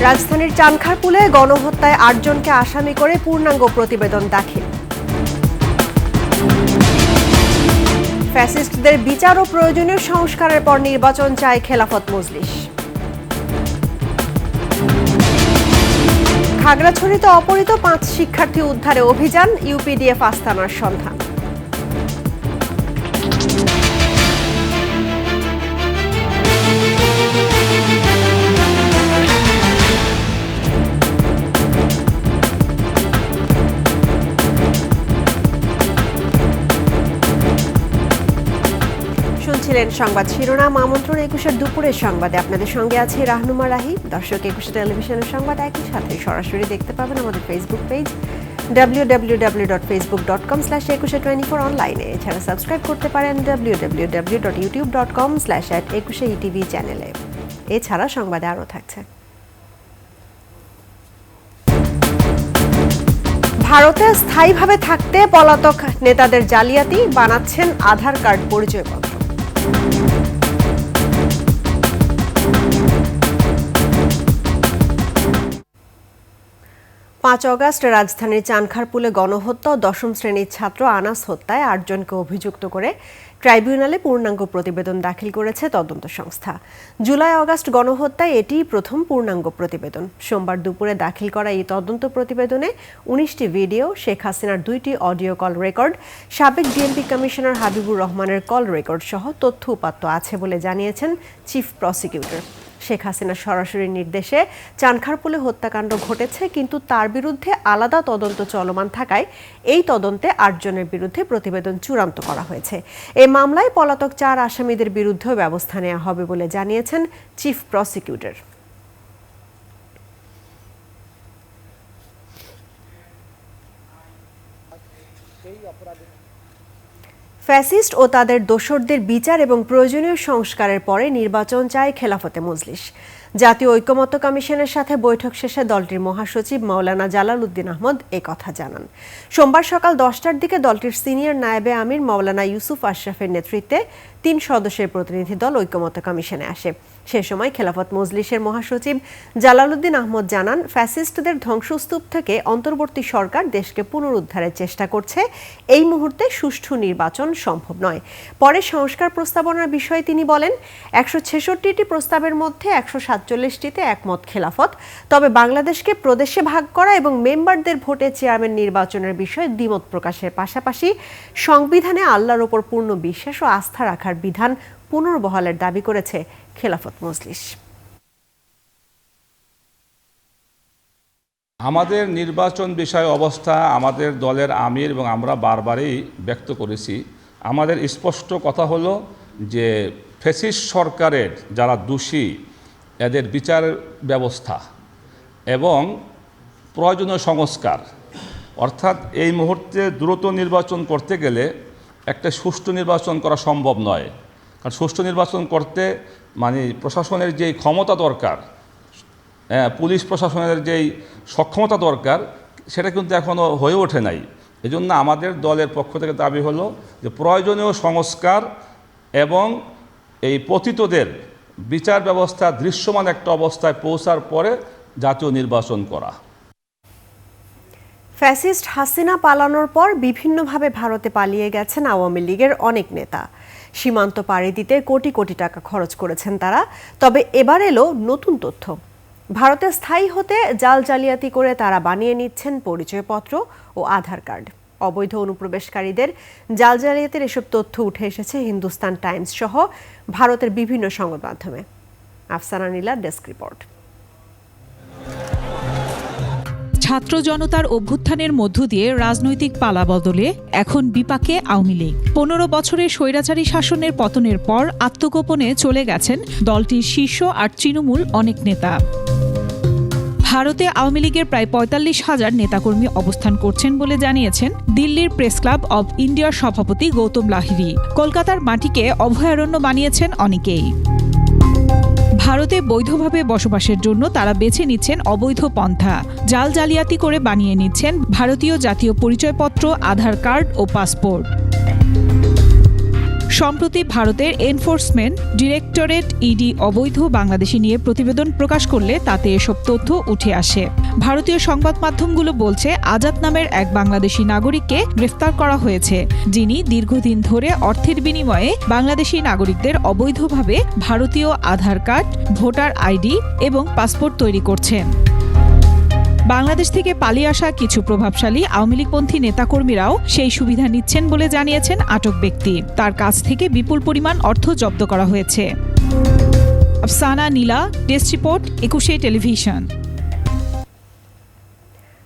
রাজধানীর চানখারপুলে গণহত্যায় ৮ জনকে আসামি করে পূর্ণাঙ্গ প্রতিবেদন দাখিল। ফ্যাসিস্টদের বিচার ও প্রয়োজনীয় সংস্কারের পর নির্বাচন চায় খেলাফত মজলিস। খাগড়াছড়িতে অপহৃত ৫ শিক্ষার্থী উদ্ধারে অভিযান, ইউপিডিএফ আস্তানার সন্ধান। শুনছিলেন সংবাদ শিরোনাম। আমন্ত্রণ ২১ দুপুরের সংবাদে আপনাদের সঙ্গে আছি রাহনুমা রাহি। দর্শক, ২১ টেলিভিশনের সংবাদ একই সাথে সরাসরি দেখতে পাবেন আমাদের ফেসবুক পেজ www.facebook.com/2124 অনলাইনে। এছাড়া সাবস্ক্রাইব করতে পারেন www.youtube.com/21etv চ্যানেলে। এছাড়া সংবাদে আরও থাকছে। ভারতে স্থায়ীভাবে থাকতে পলাতক নেতাদের জালিয়াতি বানাচ্ছেন আধার কার্ড পরিচয়পত্র। ৫ অগাস্ট রাজধানীর চানখারপুলে গণহত্যা ও ১০ম শ্রেণীর ছাত্র আনাস হত্যায় ৮ জনকে অভিযুক্ত করে ট্রাইব্যুনালে পূর্ণাঙ্গ প্রতিবেদন দাখিল করেছে তদন্ত সংস্থা। জুলাই আগস্ট গণহত্যায় এটিই প্রথম পূর্ণাঙ্গ প্রতিবেদন। সোমবার দুপুরে দাখিল করা এই তদন্ত প্রতিবেদনে ১৯টি ভিডিও, শেখ হাসিনার ২টি অডিও কল রেকর্ড, সাবেক ডিএমপি কমিশনার হাবিবুর রহমানের কল রেকর্ড সহ তথ্য উপাত্ত আছে বলে জানিয়েছেন চিফ প্রসিকিউটর। শেখ হাসিনার সরাসরি নির্দেশে চানখারপুলে হত্যাকাণ্ড ঘটেছে, কিন্তু তার বিরুদ্ধে আলাদা তদন্ত চলমান থাকায় এই তদন্তে ৮ জনের বিরুদ্ধে প্রতিবেদন চূড়ান্ত করা হয়েছে। এই মামলায় পলাতক ৪ আসামিদের বিরুদ্ধেও ব্যবস্থা নেওয়া হবে বলে জানিয়েছেন চিফ প্রসিকিউটর। ফ্যাসিস্ট ও তাদের দোসরদের বিচার এবং প্রয়োজনীয় সংস্কারের পরে নির্বাচন চায় খেলাফতে মজলিস। জাতীয় ঐকমত্য কমিশনের সাথে বৈঠক শেষে দলটির মহাসচিব মাওলানা জালালউদ্দিন আহমদ কথা জানান। সোমবার সকাল ১০টার দিকে দলটির সিনিয়র নায়েবে আমির মাওলানা ইউসুফ আশরাফের নেতৃত্বে ৩ সদস্যের প্রতিনিধি দল ঐকমত্য কমিশনে আসে। সে সময় খেলাফত মজলিসের মহাসচিব জালালউদ্দিন আহমদ জানান, ফ্যাসিস্টদের ধ্বংসস্তূপ থেকে অন্তর্বর্তী সরকার দেশকে পুনরুদ্ধারের চেষ্টা করছে। এই মুহূর্তে সুষ্ঠু নির্বাচন সম্ভব নয়। পরে সংস্কার প্রস্তাবনার বিষয়ে তিনি বলেন, ১৬৬টি প্রস্তাবের মধ্যে ১৪৭টিতে একমত খেলাফত। তবে বাংলাদেশকে প্রদেশে ভাগ করা এবং মেম্বারদের ভোটে চেয়ারম্যান নির্বাচনের বিষয়ে দ্বিমত প্রকাশের পাশাপাশি সংবিধানে আল্লাহর ওপর পূর্ণ বিশ্বাস ও আস্থা রাখার বিধান পুনর্বহালের দাবি করেছে খেলাফত মজলিস। আমাদের নির্বাচন বিষয় অবস্থা আমাদের দলের আমির এবং আমরা বারবারই ব্যক্ত করেছি। আমাদের স্পষ্ট কথা হলো যে ফ্যাসিস্ট সরকারের যারা দোষী এদের বিচার ব্যবস্থা এবং প্রয়োজনীয় সংস্কার, অর্থাৎ এই মুহূর্তে দ্রুত নির্বাচন করতে গেলে একটা সুষ্ঠু নির্বাচন করা সম্ভব নয়। কারণ সুষ্ঠু নির্বাচন করতে প্রশাসনের যেই ক্ষমতা দরকার, পুলিশ প্রশাসনের যেই সক্ষমতা দরকার, সেটা কিন্তু এখনও হয়ে ওঠে নাই। এজন্য আমাদের দলের পক্ষ থেকে দাবি হলো যে প্রয়োজনীয় সংস্কার এবং এই পতিতদের বিচার ব্যবস্থা দৃশ্যমান একটা অবস্থায় পৌঁছার পরে জাতীয় নির্বাচন করা। ফ্যাসিস্ট হাসিনা পালানোর পর বিভিন্নভাবে ভারতে পালিয়ে গেছেন আওয়ামী লীগের অনেক নেতা। সীমান্ত পাড়ি দিতে কোটি কোটি টাকা খরচ করেছেন তারা। তবে এবার এলো নতুন তথ্য। ভারতে স্থায়ী হতে জাল জালিয়াতি করে তারা বানিয়ে নিচ্ছেন পরিচয়পত্র ও আধার কার্ড। অবৈধ অনুপ্রবেশকারীদের জাল জালিয়াতির এসব তথ্য উঠে এসেছে হিন্দুস্তান টাইমস সহ ভারতের বিভিন্ন সংবাদ মাধ্যমে। আফসানা নীলা, ডেস্ক রিপোর্ট। ছাত্র জনতার অভ্যুত্থানের মধ্য দিয়ে রাজনৈতিক পালাবদলে এখন বিপাকে আওয়ামী লীগ। ১৫ বছরের স্বৈরাচারী শাসনের পতনের পর আত্মগোপনে চলে গেছেন দলটির শীর্ষ আর তৃণমূল অনেক নেতা। ভারতে আওয়ামী লীগের প্রায় ৪৫,০০০ নেতাকর্মী অবস্থান করছেন বলে জানিয়েছেন দিল্লির প্রেস ক্লাব অব ইন্ডিয়ার সভাপতি গৌতম লাহিড়ী। কলকাতার মাটিকে অভয়ারণ্য বানিয়েছেন অনেকেই। ভারতে বৈধভাবে বসবাসের জন্য তারা বেছে নিচ্ছেন অবৈধ পন্থা। জাল জালিয়াতি করে বানিয়ে নিচ্ছেন ভারতীয় জাতীয় পরিচয়পত্র, আধার কার্ড ও পাসপোর্ট। সম্প্রতি ভারতের এনফোর্সমেন্ট ডিরেক্টরেট ইডি অবৈধ বাংলাদেশি নিয়ে প্রতিবেদন প্রকাশ করলে তাতে এসব তথ্য উঠে আসে। ভারতীয় সংবাদ মাধ্যমগুলো বলছে আজাদ নামের এক বাংলাদেশি নাগরিককে গ্রেফতার করা হয়েছে, যিনি দীর্ঘদিন ধরে অর্থের বিনিময়ে বাংলাদেশি নাগরিকদের অবৈধভাবে ভারতীয় আধার কার্ড, ভোটার আইডি এবং পাসপোর্ট তৈরি করছেন। বাংলাদেশ থেকে পালিয়ে আসা কিছু প্রভাবশালী আওয়ামী লীগপন্থী নেতাকর্মীরাও সেই সুবিধা নিচ্ছেন বলে জানিয়েছেন আটক ব্যক্তি। তার কাছ থেকে বিপুল পরিমাণ অর্থ জব্দ করা হয়েছে। আফসানা নীলা, ডেস্ক রিপোর্ট, 21 টেলিভিশন।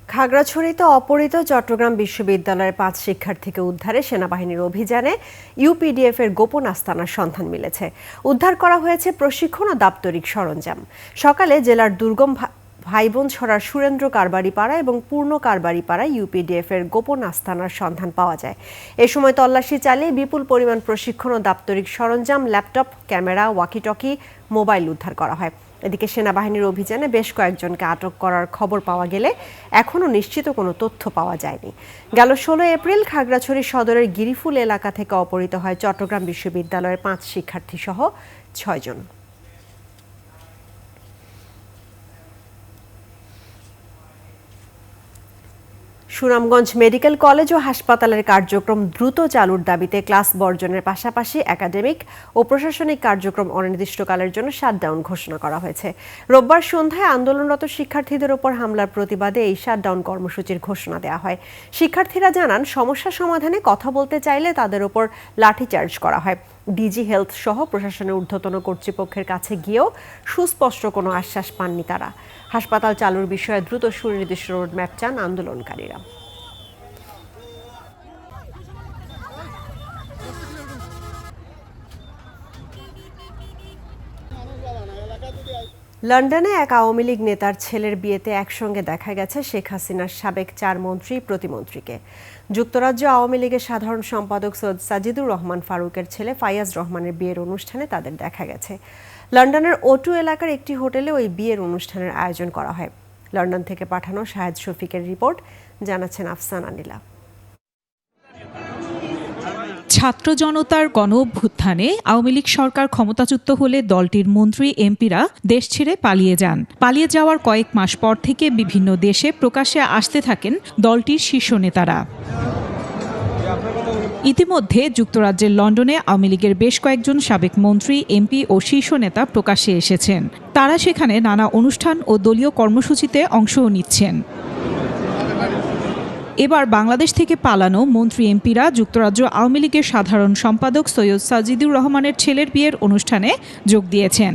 খাগড়াছড়িতে অপহৃত চট্টগ্রাম বিশ্ববিদ্যালয়ের 5 শিক্ষার্থীকে উদ্ধারে সেনাবাহিনীর অভিযানে ইউপিডিএফ এর গোপন আস্তানার সন্ধান মিলেছে। উদ্ধার করা হয়েছে প্রশিক্ষণ ও দাপ্তরিক সরঞ্জাম। সকালে জেলার দুর্গম ভাইবোন ছড়ার সুরেন্দ্র কারবারিপাড়া এবং পূর্ণ কারবারিপাড়ায় ইউপিডিএফ এর গোপন আস্তানার সন্ধান পাওয়া যায়। এ সময় তল্লাশি চালিয়ে বিপুল পরিমাণ প্রশিক্ষণ ও দাপ্তরিক সরঞ্জাম, ল্যাপটপ, ক্যামেরা, ওয়াকিটকি, মোবাইল উদ্ধার করা হয়। এদিকে সেনাবাহিনীর অভিযানে বেশ কয়েকজনকে আটক করার খবর পাওয়া গেলে এখনও নিশ্চিত কোনো তথ্য পাওয়া যায়নি। গেল 16 এপ্রিল খাগড়াছড়ি সদরের গিরিফুল এলাকা থেকে অপহৃত হয় চট্টগ্রাম বিশ্ববিদ্যালয়ের 5 শিক্ষার্থী সহ 6 জন। সুনামগঞ্জ মেডিকেল কলেজ ও হাসপাতালের কার্যক্রম দ্রুত চালুর দাবিতে ক্লাস বর্জনের পাশাপাশি একাডেমিক ও প্রশাসনিক কার্যক্রম অনির্দিষ্টকালের জন্য শাটডাউন ঘোষণা করা হয়েছে। রোববার সন্ধ্যায় আন্দোলনরত শিক্ষার্থীদের ওপর হামলার প্রতিবাদে এই শাটডাউন কর্মসূচির ঘোষণা দেওয়া হয়। শিক্ষার্থীরা জানান, সমস্যা সমাধানে কথা বলতে চাইলে তাদের ওপর লাঠিচার্জ করা হয়। ডিজি হেলথ সহ প্রশাসনের ঊর্ধ্বতন কর্তৃপক্ষের কাছে গিয়েও সুস্পষ্ট কোনো আশ্বাস পাননি তারা। হাসপাতাল চালুর বিষয়ে দ্রুত সুনির্দিষ্ট রোডম্যাপ চান আন্দোলনকারীরা। লন্ডনে এক আওয়ামী লীগ নেতার ছেলের বিয়েতে একসঙ্গে দেখা গেছে শেখ হাসিনার সাবেক 4 মন্ত্রী, প্রতিমন্ত্রীকে। যুক্তরাজ্য আওয়ামী লীগের সাধারণ সম্পাদক সৈয়দ সাজিদুর রহমান ফারুকের ছেলে ফাইয়াজ রহমানের বিয়ের অনুষ্ঠানে তাদের দেখা গেছে। লন্ডনের O2 এলাকার একটি হোটেলে ওই বিয়ের অনুষ্ঠানের আয়োজন করা হয়। লন্ডন থেকে পাঠানো শাহেদ শফিকের রিপোর্ট, জানাচ্ছেন আফসানা নীলা। ছাত্র জনতার গণ অভ্যুত্থানে আওয়ামী লীগ সরকার ক্ষমতাচ্যুত হলে দলটির মন্ত্রী, এমপিরা দেশ ছেড়ে পালিয়ে যান। পালিয়ে যাওয়ার কয়েক মাস পর থেকে বিভিন্ন দেশে প্রকাশ্যে আসতে থাকেন দলটির শীর্ষ নেতারা। ইতিমধ্যে যুক্তরাজ্যের লন্ডনে আওয়ামী লীগের বেশ কয়েকজন সাবেক মন্ত্রী, এমপি ও শীর্ষ নেতা প্রকাশ্যে এসেছেন। তারা সেখানে নানা অনুষ্ঠান ও দলীয় কর্মসূচিতে অংশও নিচ্ছেন। এবার বাংলাদেশ থেকে পালানো মন্ত্রী, এমপিরা যুক্তরাজ্য আওয়ামী লীগের সাধারণ সম্পাদক সৈয়দ সাজিদুর রহমানের ছেলের বিয়ের অনুষ্ঠানে যোগ দিয়েছেন।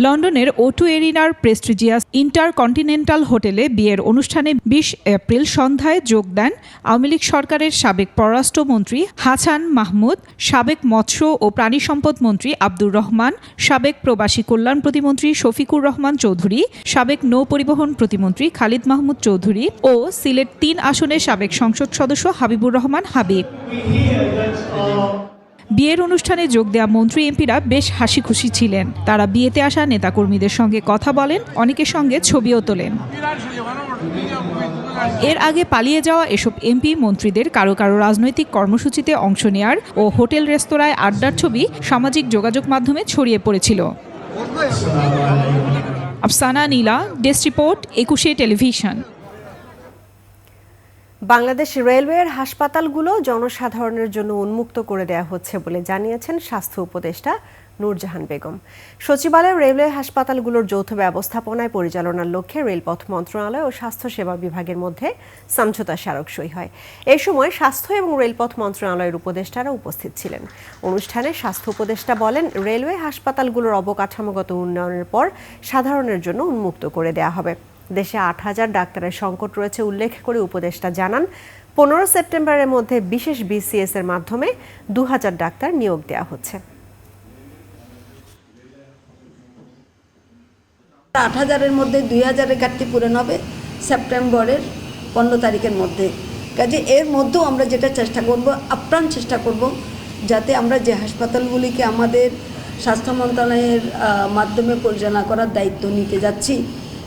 লন্ডনের O2 এরিনার প্রেস্টিজিয়াস ইন্টারকন্টিনেন্টাল হোটেলে বিয়ের অনুষ্ঠানে 20 এপ্রিল সন্ধ্যায় যোগ দেন আওয়ামী লীগ সরকারের সাবেক পররাষ্ট্রমন্ত্রী হাসান মাহমুদ, সাবেক মৎস্য ও প্রাণী সম্পদ মন্ত্রী আব্দুর রহমান, সাবেক প্রবাসী কল্যাণ প্রতিমন্ত্রী শফিকুর রহমান চৌধুরী, সাবেক নৌ পরিবহন প্রতিমন্ত্রী খালিদ মাহমুদ চৌধুরী ও সিলেট 3 আসনের সাবেক সংসদ সদস্য হাবিবুর রহমান হাবিব। বিয়ের অনুষ্ঠানে যোগ দেওয়া মন্ত্রী, এমপিরা বেশ হাসি খুশি ছিলেন। তারা বিয়েতে আসা নেতাকর্মীদের সঙ্গে কথা বলেন, অনেকের সঙ্গে ছবিও তোলেন। এর আগে পালিয়ে যাওয়া এসব এমপি মন্ত্রীদের কারো কারো রাজনৈতিক কর্মসূচিতে অংশ নেয়ার ও হোটেল রেস্তোরাঁয় আড্ডার ছবি সামাজিক যোগাযোগ মাধ্যমে ছড়িয়ে পড়েছিল। আফসানা নীলা, ডেস্ক রিপোর্ট, 21 টেলিভিশন। বাংলাদেশ রেলওয়ের হাসপাতালগুলো জনসাধারণের জন্য উন্মুক্ত করে দেওয়া হচ্ছে বলে জানিয়েছেন স্বাস্থ্য উপদেষ্টা নূরজাহান বেগম। সচিবালয়ে রেলওয়ে হাসপাতালগুলোর যৌথ ব্যবস্থাপনায় পরিচালনার লক্ষ্যে রেলপথ মন্ত্রণালয় ও স্বাস্থ্য সেবা বিভাগের মধ্যে সমঝোতা স্মারক সই হয়। এ সময় স্বাস্থ্য এবং রেলপথ মন্ত্রণালয়ের উপদেষ্টারা উপস্থিত ছিলেন। অনুষ্ঠানে স্বাস্থ্য উপদেষ্টা বলেন, রেলওয়ে হাসপাতালগুলোর অবকাঠামোগত উন্নয়নের পর সাধারণের জন্য উন্মুক্ত করে দেওয়া হবে। দেশে 8,000 ডাক্তারের সংকট রয়েছে উল্লেখ করে উপদেষ্টা জানান, 15 সেপ্টেম্বরের মধ্যে বিশেষ BCS এর মাধ্যমে 2000 ডাক্তার নিয়োগ দেওয়া হচ্ছে। 8,000-এর মধ্যে 2,000-এর ঘাটতি পূরণ হবে সেপ্টেম্বরের 15 তারিখের মধ্যে। কাজে এর মধ্যেও আমরা যেটা চেষ্টা করব, আপ্রাণ চেষ্টা করব, যাতে আমরা যে হাসপাতালগুলিকে আমাদের স্বাস্থ্য মন্ত্রণালয়ের মাধ্যমে পরিচালনা করার দায়িত্ব নিতে যাচ্ছি,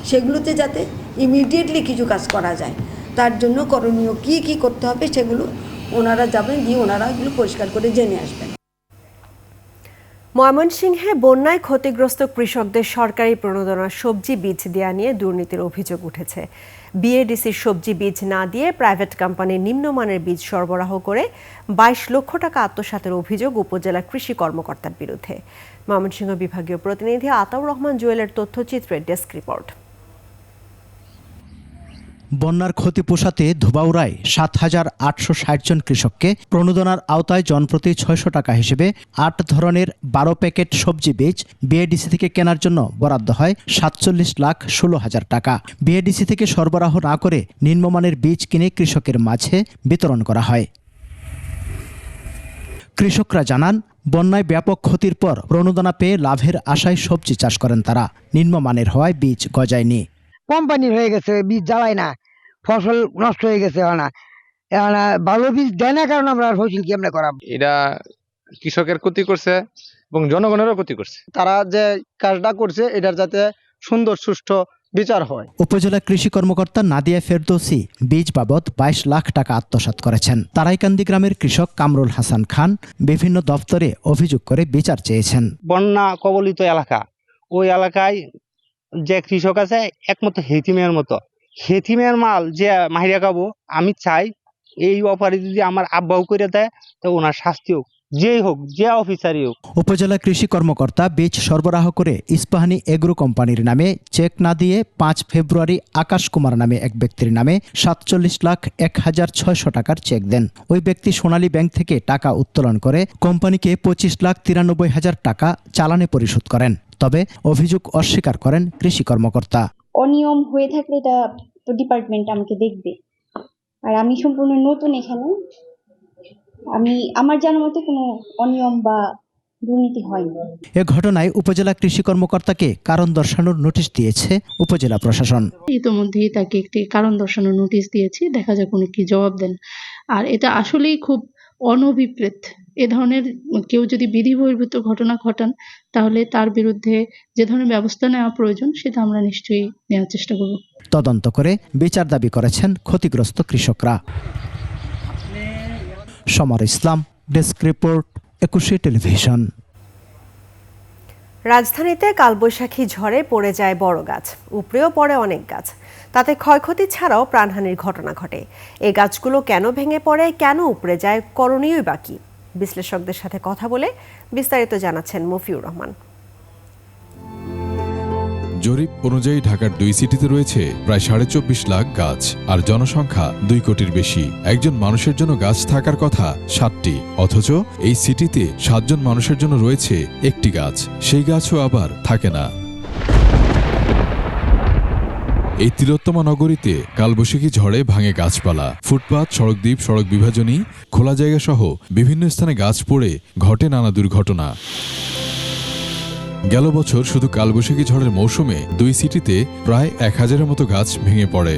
সেগুলোতে যাতে ইমিডিয়েটলি কিছু কাজ করা যায়। তার জন্য করণীয় কী করতে হবে সেগুলো ওনারা যাবেন, গিয়ে ওনারা এগুলো পরিষ্কার করে জেনে আসবেন। ময়মনসিংহে বন্যায় ক্ষতিগ্রস্ত কৃষকদের সরকারি প্রণোদনার সবজি বীজ দেয়া নিয়ে দুর্নীতির অভিযোগ উঠেছে। বিএডিসির সবজি বীজ না দিয়ে প্রাইভেট কোম্পানির নিম্নমানের বীজ সরবরাহ করে 22 লক্ষ টাকা আত্মসাতের অভিযোগ উপজেলা কৃষি কর্মকর্তার বিরুদ্ধে। ময়মনসিংহ বিভাগীয় প্রতিনিধি আতাউর রহমান জুয়েলের তথ্যচিত্রের ডেস্ক রিপোর্ট। বন্যার ক্ষতি পোষাতে ধোবাউড়ায় 7,860 জন কৃষককে প্রণোদনার আওতায় জনপ্রতি 600 টাকা হিসেবে 8 ধরনের 12 প্যাকেট সবজি বীজ বিএডিসি থেকে কেনার জন্য বরাদ্দ হয় 47,16,000 টাকা। বিএডিসি থেকে সরবরাহ না করে নিম্নমানের বীজ কিনে কৃষকের মাঝে বিতরণ করা হয়। কৃষকরা জানান, বন্যায় ব্যাপক ক্ষতির পর প্রণোদনা পেয়ে লাভের আশায় সবজি চাষ করেন তারা। নিম্নমানের হওয়ায় বীজ গজায়নি। কোম্পানির হয়ে গেছে, বীজ জ্বালায় না, ফসল নষ্ট হয়ে গেছে। ভালো বীজ দেয় না, কারণ আমরা ফসল কি আমরা করাবো। এটা কৃষকের ক্ষতি করছে এবং জনগণেরও ক্ষতি করছে। তারা যে কাজটা করছে এটার যাতে সুন্দর সুষ্ঠু বিচার হয়। উপজেলা কৃষি কর্মকর্তা নাদিয়া ফেরদৌসি বীজ বাবদ 22 লাখ টাকা আত্মসাৎ করেছেন। তারাইকান্দি গ্রামের কৃষক কামরুল হাসান খান বিভিন্ন দপ্তরে অভিযোগ করে বিচার চেয়েছেন। বন্যা কবলিত এলাকা, ওই এলাকায় যে কৃষক আছে একমাত্র হেতিমের মাল যে মাহিরা খাবো, আমি চাই এই অফারে যদি আমার আব্বাও করে দেয় তো ওনার শাস্তি হোক, যেই হোক, যে অফিসারই হোক। উপজেলা কৃষি কর্মকর্তা বীজ সরবরাহ করে ইস্পাহানি এগ্রো কোম্পানির নামে চেক না দিয়ে 5 ফেব্রুয়ারি আকাশ কুমার নামে এক ব্যক্তির নামে 47,01,600 টাকার চেক দেন। ওই ব্যক্তি সোনালী ব্যাংক থেকে টাকা উত্তোলন করে কোম্পানিকে 25,93,000 টাকা চালানে পরিশোধ করেন। তবে অভিযোগ অস্বীকার করেন কৃষি কর্মকর্তা। অনিয়ম হয়ে থাকলে এটা তো ডিপার্টমেন্ট আমাকে দেখবে, আর আমি সম্পূর্ণ নতুন এখানে, আমার জানার মতে কোনো অনিয়ম বা দুর্নীতি হয়নি। এ ঘটনায় উপজেলা কৃষি কর্মকর্তাকে কারণ দর্শানোর নোটিশ দিয়েছে উপজেলা প্রশাসন। ইতোমধ্যেই তাকে একটি কারণ দর্শানোর নোটিশ দিয়েছি, দেখা যাক উনি কি জবাব দেন। আর এটা আসলেই খুব অনভিপ্রেত। এ ধরনের কেউ যদি বিধি বহির্ভূত ঘটনা ঘটান তাহলে তার বিরুদ্ধে যে ধরনের ব্যবস্থা নেওয়া প্রয়োজন সেটা আমরা নিশ্চয়ই নেওয়ার চেষ্টা করব। তদন্ত করে বিচার দাবি করেছেন ক্ষতিগ্রস্ত কৃষকরা। সমর ইসলাম, ডেস্ক রিপোর্ট, 21 টেলিভিশন। রাজধানীতে কালবৈশাখী ঝড়ে পড়ে যায় বড় গাছ, উপড়েও পড়ে অনেক গাছ। তাতে ক্ষয়ক্ষতি ছাড়াও প্রাণহানির ঘটনা ঘটে। এই গাছগুলো কেন ভেঙে পড়ে, কেন উপড়ে যায়, করণীয়ই বাকি। বিশ্লেষকদের সাথে কথা বলে বিস্তারিত জানাচ্ছেন মফিউর রহমান। জরিপ অনুযায়ী ঢাকার 2 সিটিতে রয়েছে প্রায় 24.5 লাখ গাছ, আর জনসংখ্যা 2 কোটির বেশি। একজন মানুষের জন্য গাছ থাকার কথা 7টি, অথচ এই সিটিতে 7 জন মানুষের জন্য রয়েছে একটি গাছ। সেই গাছও আবার থাকে না। এই তিলোত্তমা নগরীতে কালবৈশাখী ঝড়ে ভাঙে গাছপালা, ফুটপাত, সড়ক দ্বীপ, সড়ক বিভাজনী, খোলা জায়গা সহ বিভিন্ন স্থানে গাছ পড়ে ঘটে নানা দুর্ঘটনা। গেল বছর শুধু কালবৈশাখী ঝড়ের মৌসুমে 2 সিটিতে প্রায় 1000-এর মতো গাছ ভেঙে পড়ে।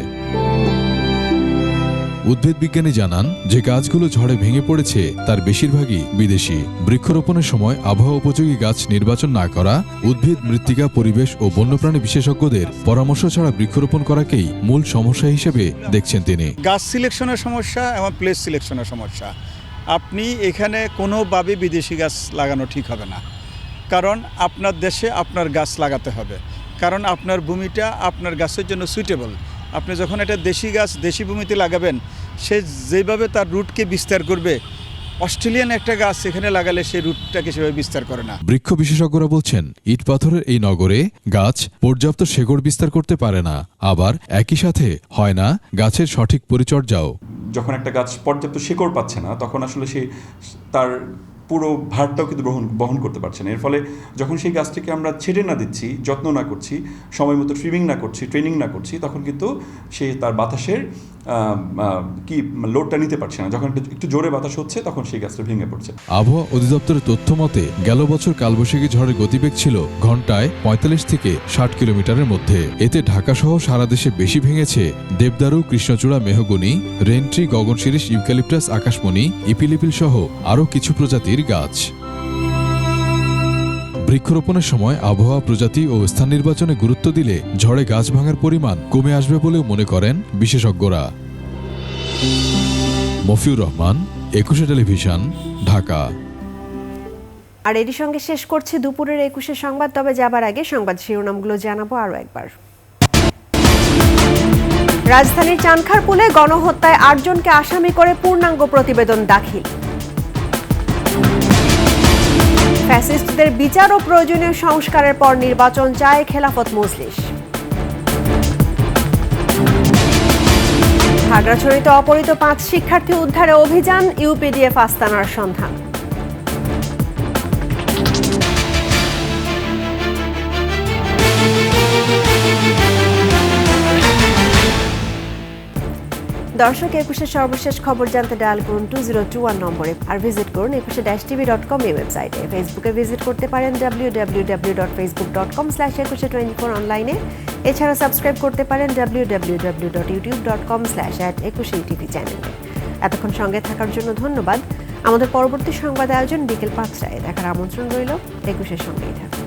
উদ্ভিদ বিজ্ঞানী জানান, যে গাছগুলো ঝড়ে ভেঙে পড়েছে তার বেশিরভাগই বিদেশি। বৃক্ষরোপণের সময় আবহাওয়া উপযোগী গাছ নির্বাচন না করা, উদ্ভিদ, মৃত্তিকা, পরিবেশ ও বন্যপ্রাণী বিশেষজ্ঞদের পরামর্শ ছাড়া বৃক্ষরোপণ করাকেই মূল সমস্যা হিসেবে দেখছেন তিনি। গাছ সিলেকশনের সমস্যা এবং প্লেস সিলেকশনের সমস্যা। আপনি এখানে কোনোভাবে বিদেশি গাছ লাগানো ঠিক হবে না, কারণ আপনার দেশে আপনার গাছ লাগাতে হবে, কারণ আপনার ভূমিটা আপনার গাছের জন্য সুইটেবল। আপনি যখন এটা দেশি গাছ দেশি ভূমিতে লাগাবেন, সে যেভাবে তার রুটকে বিস্তার করবে, অস্ট্রেলিয়ান একটা গাছ এখানে লাগালে সেই রুটটাকে সেভাবে বিস্তার করে না। বৃক্ষ বিশেষজ্ঞরা বলছেন, ইট পাথরের এই নগরে গাছ পর্যাপ্ত শেকড় বিস্তার করতে পারে না, আবার একই সাথে হয় না গাছের সঠিক পরিচর্যাও। যখন একটা গাছ পর্যাপ্ত শেকড় পাচ্ছে না, তখন আসলে সে তার পুরো ভারটাও কিন্তু বহন করতে পারছে না। এর ফলে যখন সেই গাছটিকে আমরা ছেড়ে না দিচ্ছি, যত্ন না করছি, সময় মতো ট্রিমিং না করছি, ট্রেনিং না করছি, তখন কিন্তু সে তার বাতাসের লোডটা নিতে পারছে না। যখন একটু জোরে বাতাস হচ্ছে তখন সেই গাছটা ভেঙে পড়ছে। আবহাওয়া অধিদপ্তরের তথ্য মতে গেল বছর কালবৈশাখী ঝড়ের গতিবেগ ছিল ঘন্টায় 45 থেকে 60 কিলোমিটারের মধ্যে। এতে ঢাকা সহ সারা দেশে বেশি ভেঙেছে দেবদারু, কৃষ্ণচূড়া, মেহগনি, রেন্ট্রি, গগনশিরীষ, ইউক্যালিপটাস, আকাশমণি, ইপিলিপিল সহ আরও কিছু প্রজাতির গাছ। বৃক্ষরোপণের সময় আবহাওয়া, প্রজাতি ও স্থান নির্বাচনে গুরুত্ব দিলে ঝড়ে গাছ ভাঙার পরিমাণ কমে আসবে বলেও মনে করেন বিশেষজ্ঞরা। মফিউর রহমান, একুশে টেলিভিশন, ঢাকা। আর এরই সঙ্গে শেষ করছি দুপুরের 21 সংবাদ। তবে যাবার আগে সংবাদ শিরোনামগুলো জানাবো আরও একবার। রাজধানীর চানখারপুলে গণহত্যায় ৮ জনকে আসামি করে পূর্ণাঙ্গ প্রতিবেদন দাখিল। ফ্যাসিস্টদের বিচার ও প্রয়োজনীয় সংস্কারের পর নির্বাচন চায় খেলাফত মজলিস। খাগড়াছড়িতে অপহৃত 5 শিক্ষার্থী উদ্ধারে অভিযান, ইউপিডিএফ আস্তানার সন্ধান। দর্শক, 21 সর্বশেষ খবর জানতে ডায়াল করুন 2021 নম্বরে আর ভিজিট করুন 21-tv.com এই ওয়েবসাইটে। ফেসবুকে ভিজিট করতে পারেন www.facebook.com/2124 অনলাইনে। এছাড়া সাবস্ক্রাইব করতে পারেন www.youtube.com/@21tv চ্যানেলে। এতক্ষণ সঙ্গে থাকার জন্য ধন্যবাদ। আমাদের পরবর্তী সংবাদ আয়োজন বিকেল 5টায় দেখার আমন্ত্রণ রইল। 21-এর সঙ্গেই থাকুন।